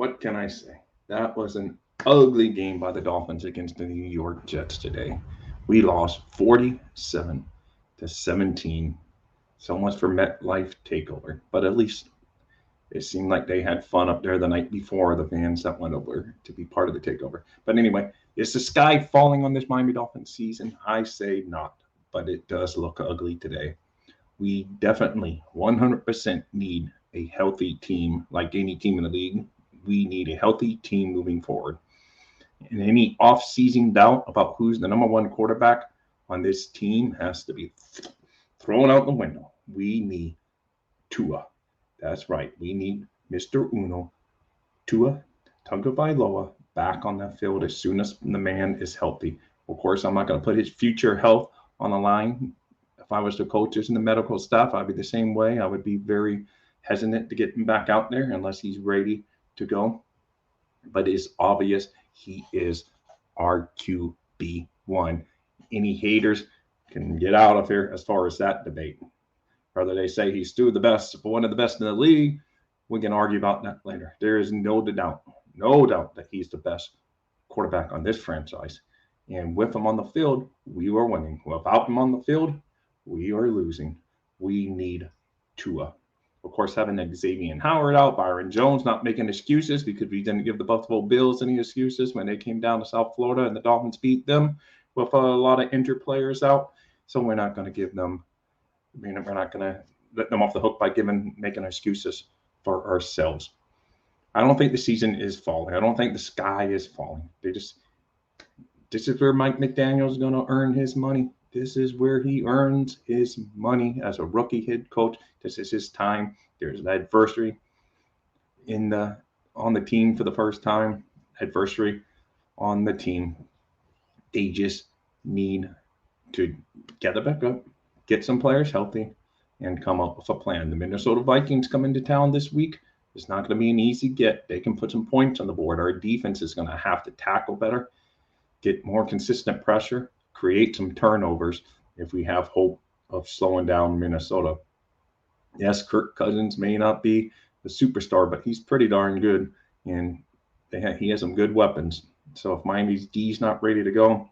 what can I say? That was an ugly game by the Dolphins against the New York Jets today. We lost 47-17. So much for MetLife takeover. But at least it seemed like they had fun up there the night before, the fans that went over to be part of the takeover. But anyway, is the sky falling on this Miami Dolphins season? I say not, but it does look ugly today. We definitely 100% need a healthy team, like any team in the league. We need a healthy team moving forward. And any off-season doubt about who's the number one quarterback on this team has to be thrown out the window. We need Tua. That's right. We need Mr. Uno, Tua Tagovailoa, back on that field as soon as the man is healthy. Of course, I'm not going to put his future health on the line. If I was the coaches and the medical staff, I'd be the same way. I would be very hesitant to get him back out there unless he's ready to go. But it's obvious he is our QB1. Any haters can get out of here as far as that debate. Whether they say he's still the best, one of the best in the league, we can argue about that later. There is no doubt that he's the best quarterback on this franchise. And with him on the field, we are winning. Without him on the field, we are losing. We need Tua. Of course, having Xavier Howard out, Byron Jones not making excuses because we didn't give the Buffalo Bills any excuses when they came down to South Florida and the Dolphins beat them with a lot of injured players out. So we're not going to give them, we're not going to let them off the hook by making excuses for ourselves. I don't think the season is falling. I don't think the sky is falling. This is where Mike McDaniel is going to earn his money. This is where he earns his money as a rookie head coach. This is his time. There's an adversary on the team for the first time. Adversary on the team. They just need to gather back up, get some players healthy, and come up with a plan. The Minnesota Vikings come into town this week. It's not going to be an easy get. They can put some points on the board. Our defense is going to have to tackle better, get more consistent pressure, create some turnovers if we have hope of slowing down Minnesota. Yes, Kirk Cousins may not be the superstar, but he's pretty darn good, and he has some good weapons. So if Miami's D's not ready to go,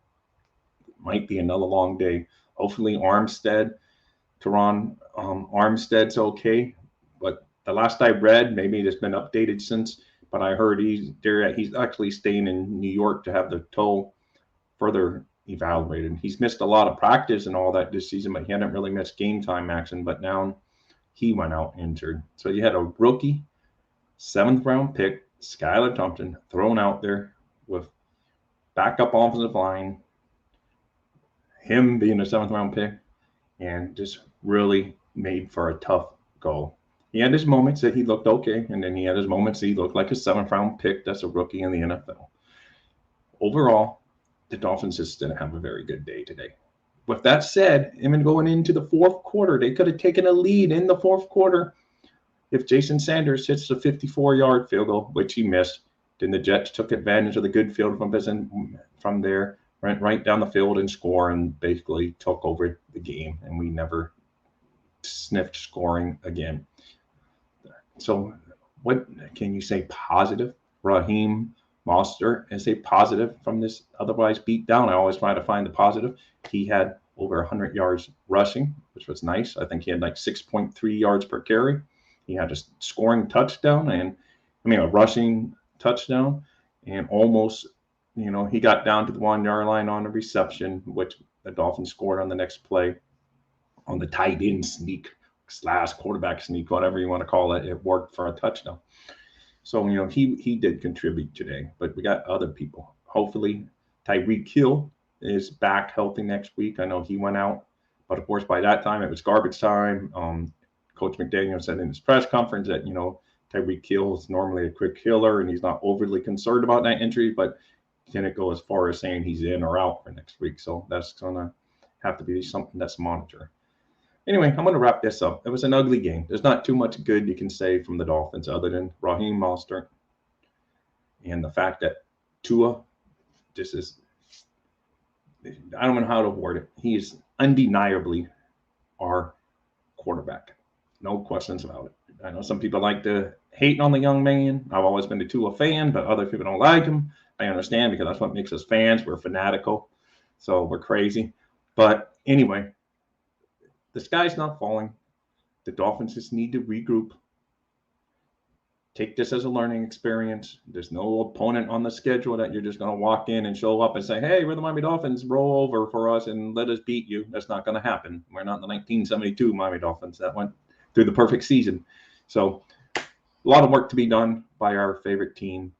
it might be another long day. Hopefully Armstead's okay, but the last I read, maybe it's been updated since, but I heard he's actually staying in New York to have the toe further evaluated. He's missed a lot of practice and all that this season, but he hadn't really missed game time action. But now he went out injured. So you had a rookie 7th round pick, Skylar Thompson, thrown out there with backup offensive line, him being a 7th round pick, and just really made for a tough goal. He had his moments that he looked okay, and then he had his moments that he looked like a 7th round pick that's a rookie in the NFL. Overall, the Dolphins just didn't have a very good day today. With that said, even going into the 4th quarter, they could have taken a lead in the 4th quarter if Jason Sanders hits the 54-yard field goal, which he missed. Then the Jets took advantage of the good field from there, went right down the field and score, and basically took over the game, and we never sniffed scoring again. So what can you say positive? Raheem Mostert is a positive from this otherwise beat down. I always try to find the positive. He had over 100 yards rushing, which was nice. I think he had like 6.3 yards per carry. He had a scoring touchdown a rushing touchdown, and almost, he got down to the 1-yard line on a reception, which the Dolphins scored on the next play on the tight end sneak / quarterback sneak, whatever you want to call it. It worked for a touchdown. So, he did contribute today, but we got other people. Hopefully, Tyreek Hill is back healthy next week. I know he went out, but of course, by that time, it was garbage time. Coach McDaniel said in his press conference that, Tyreek Hill is normally a quick killer and he's not overly concerned about that injury, but didn't go as far as saying he's in or out for next week. So that's going to have to be something that's monitored. Anyway, I'm going to wrap this up. It was an ugly game. There's not too much good you can say from the Dolphins other than Raheem Mostert and the fact that Tua, I don't know how to word it. He is undeniably our quarterback. No questions about it. I know some people like to hate on the young man. I've always been a Tua fan, but other people don't like him. I understand because that's what makes us fans. We're fanatical, so we're crazy. But anyway, the sky's not falling. The Dolphins just need to regroup. Take this as a learning experience. There's no opponent on the schedule that you're just going to walk in and show up and say, hey, we're the Miami Dolphins, roll over for us and let us beat you. That's not going to happen. We're not the 1972 Miami Dolphins that went through the perfect season. So a lot of work to be done by our favorite team.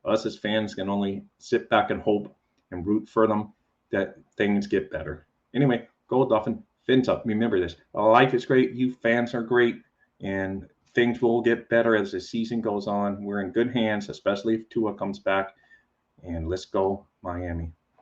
Us as fans can only sit back and hope and root for them that things get better. Anyway, go Dolphin, fins up. Remember this. Life is great. You fans are great. And things will get better as the season goes on. We're in good hands, especially if Tua comes back. And let's go, Miami.